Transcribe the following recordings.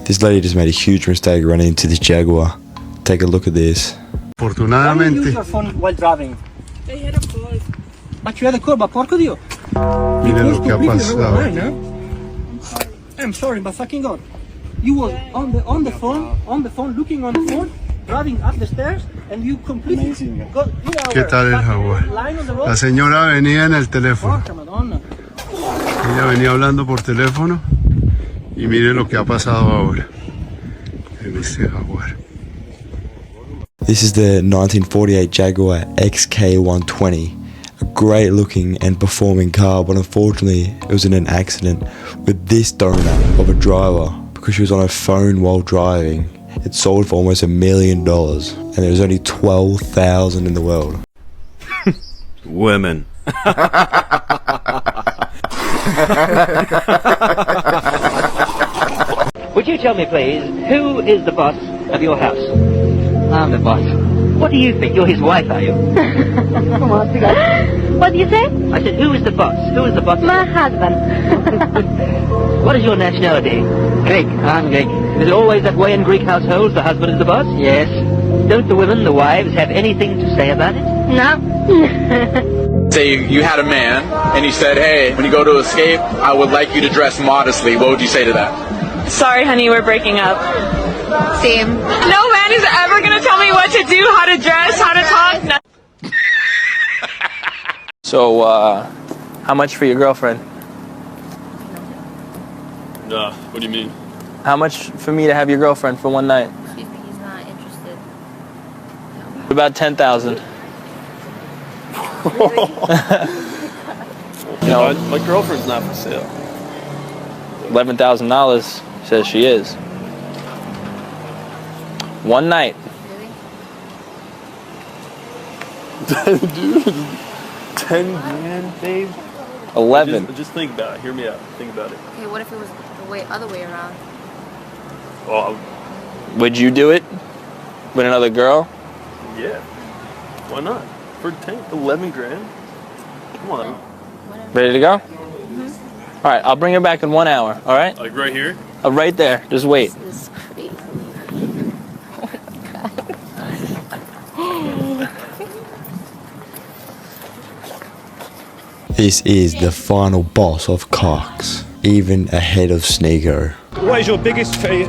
This lady just made a huge mistake running into this Jaguar. Take a look at this. Why do you use your phone while driving? I had a call. But you had a call, but porco dio. Mira lo que ha pasado. I'm sorry, but fucking God. You were on the phone, looking on the phone, driving up the stairs, and you completely got 2 hours. ¿Qué tal el Jaguar? Lying on the road. La señora venía en el teléfono. Porca Madonna. Ella venía hablando por teléfono y mire lo que ha pasado ahora en este Jaguar. This is the 1948 Jaguar XK120. A great looking and performing car, but unfortunately it was in an accident with this donut of a driver because she was on her phone while driving. It sold for almost $1 million and there was only 12,000 in the world. Women. Would you tell me, please, who is the boss of your house? I'm the boss. What do you think? You're his wife, are you? Come on, what do you say? I said, who is the boss? Who is the boss? My husband. What is your nationality? Greek. I'm Greek. Is it always that way in Greek households? The husband is the boss? Yes. Don't the women, the wives, have anything to say about it? No. Say you had a man and he said, hey, when you go to escape, I would like you to dress modestly. What would you say to that? Sorry, honey, we're breaking up. Same. No man is ever gonna tell me what to do, how to dress, how to talk. So, how much for your girlfriend? What do you mean? How much for me to have your girlfriend for one night? Excuse me, he's not interested. About 10,000. No, my girlfriend's not for sale. $11,000 says she is. One night. Dude, 10 grand, babe? 11. Just think about it. Hear me out. Think about it. Okay, what if it was the other way around? Oh, Would you do it with another girl? yeah. Why not? For 11 grand? Come on. Whatever. Ready to go? All right, I'll bring her back in 1 hour, all right? Like right here? Right there. Just wait. This is crazy. This is the final boss of Cox, even ahead of Sneeko. What is your biggest fear?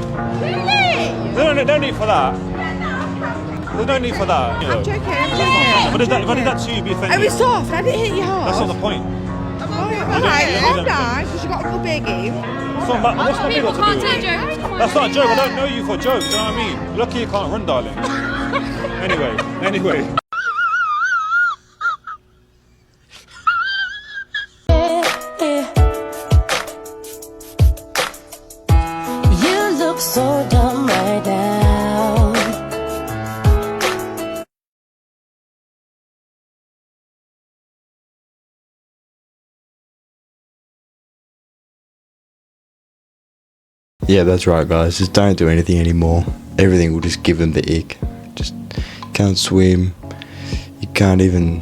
No need for that. There's no need for that. You know. I'm joking, I'm joking. If I did that to you, you'd be offended. I was soft, I didn't hit you hard. That's not the point. Alright, calm down, because you got a good biggie. It's not about, what's my big got to do with it? That's not a joke. I don't know you for jokes. Do you know what I mean? Lucky you can't run, darling. Anyway. You look so dumb right now. Yeah, that's right, guys. Just don't do anything anymore. Everything will just give them the ick. Just can't swim. You can't even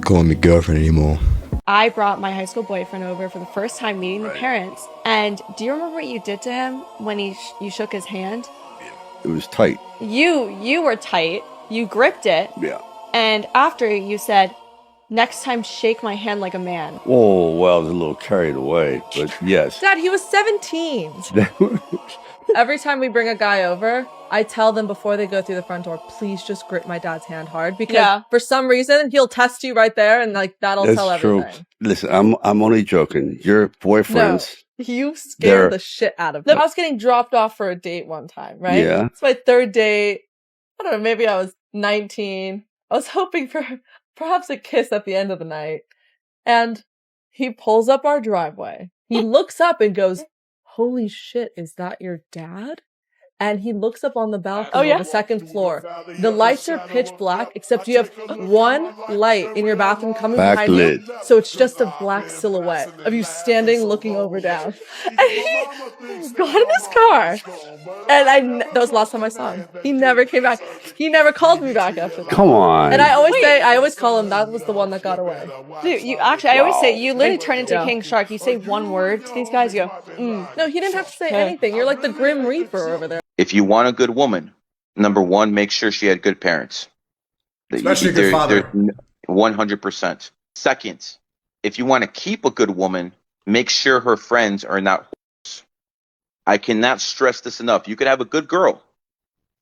call him your girlfriend anymore. I brought my high school boyfriend over for the first time meeting the parents. And do you remember what you did to him when you shook his hand? It was tight. You were tight. You gripped it. Yeah. And after you said, next time shake my hand like a man. Oh, well, I was a little carried away, but yes. Dad, he was 17. Every time we bring a guy over, I tell them before they go through the front door, please just grip my dad's hand hard. Because for some reason, he'll test you right there and like that'll tell everything. That's true. Listen, I'm only joking. Your boyfriends. No, you scared the shit out of me. I was getting dropped off for a date one time, right? Yeah. It's my third date. I don't know, maybe I was 19. I was hoping for perhaps a kiss at the end of the night. And he pulls up our driveway. He looks up and goes, holy shit, is that your dad? and he looks up on the balcony on the second floor. The lights are pitch black, except you have one light in your bathroom coming behind you. So it's just a black silhouette of you standing looking over down. And he got in his car. And that was the last time I saw him. He never came back. He never called me back after that. Come on. And I always call him, that was the one that got away. Dude, I always say, you literally turn into King Shark. You say one word to these guys, you go, No, he didn't have to say anything. You're like the Grim Reaper over there. If you want a good woman, number one, make sure she had good parents. Especially a good father. 100%. Second, if you want to keep a good woman, make sure her friends are not whores. I cannot stress this enough. You could have a good girl,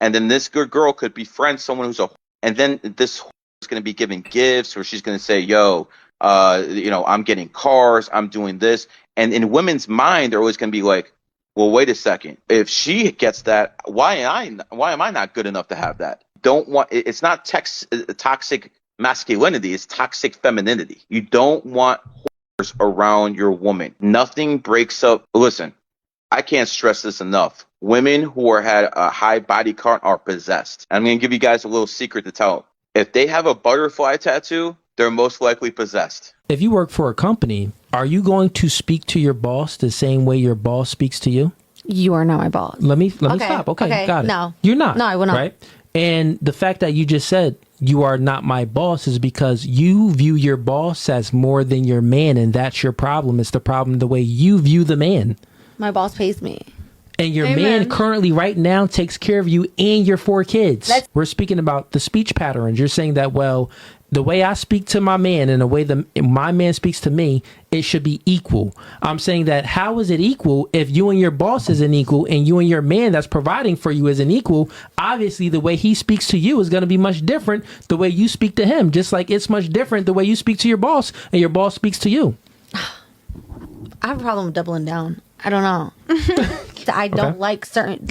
and then this good girl could befriend someone who's a whore, and then this whore is going to be giving gifts, or she's going to say, yo, I'm getting cars, I'm doing this. And in women's mind, they're always going to be like, well, wait a second. If she gets that, why am I not good enough to have that? It's not toxic masculinity. It's toxic femininity. You don't want whores around your woman. Nothing breaks up. Listen, I can't stress this enough. Women who had a high body count are possessed. I'm going to give you guys a little secret to tell. If they have a butterfly tattoo, they're most likely possessed. If you work for a company, are you going to speak to your boss the same way your boss speaks to you? You are not my boss. Let me stop. Okay, got it. No. You're not. No, I will not. Right? And the fact that you just said you are not my boss is because you view your boss as more than your man, and that's your problem. It's the problem the way you view the man. My boss pays me. And your man currently right now takes care of you and your 4 kids. We're speaking about the speech patterns. You're saying that, well, the way I speak to my man and the way my man speaks to me, it should be equal. I'm saying that how is it equal if you and your boss isn't equal and you and your man that's providing for you isn't equal? Obviously, the way he speaks to you is going to be much different the way you speak to him, just like it's much different the way you speak to your boss and your boss speaks to you. I have a problem with doubling down. I don't know. I don't like certain,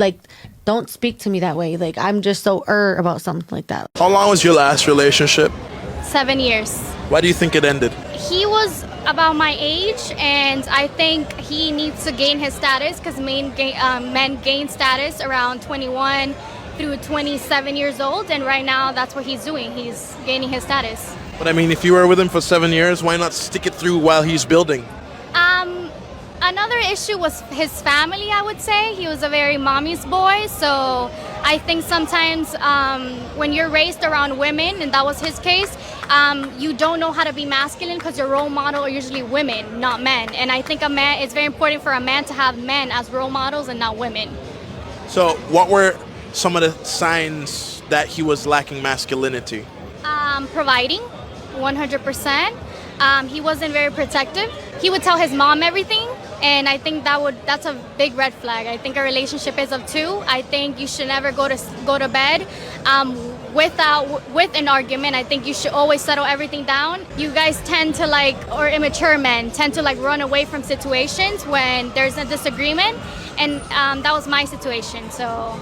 don't speak to me that way. Like, I'm just so about something like that. How long was your last relationship? 7 years. Why do you think it ended? He was about my age, and I think he needs to gain his status because men gain status around 21 through 27 years old, and right now that's what he's doing. He's gaining his status. But I mean, if you were with him for 7 years, why not stick it through while he's building? Another issue was his family, I would say. He was a very mommy's boy, so I think sometimes when you're raised around women, and that was his case, you don't know how to be masculine because your role model are usually women, not men. And I think it's very important for a man to have men as role models and not women. So what were some of the signs that he was lacking masculinity? Providing, 100%. He wasn't very protective. He would tell his mom everything. And I think that's a big red flag. I think a relationship is of 2. I think you should never go to bed with an argument. I think you should always settle everything down. You guys tend to or immature men tend to run away from situations when there's a disagreement, and that was my situation. So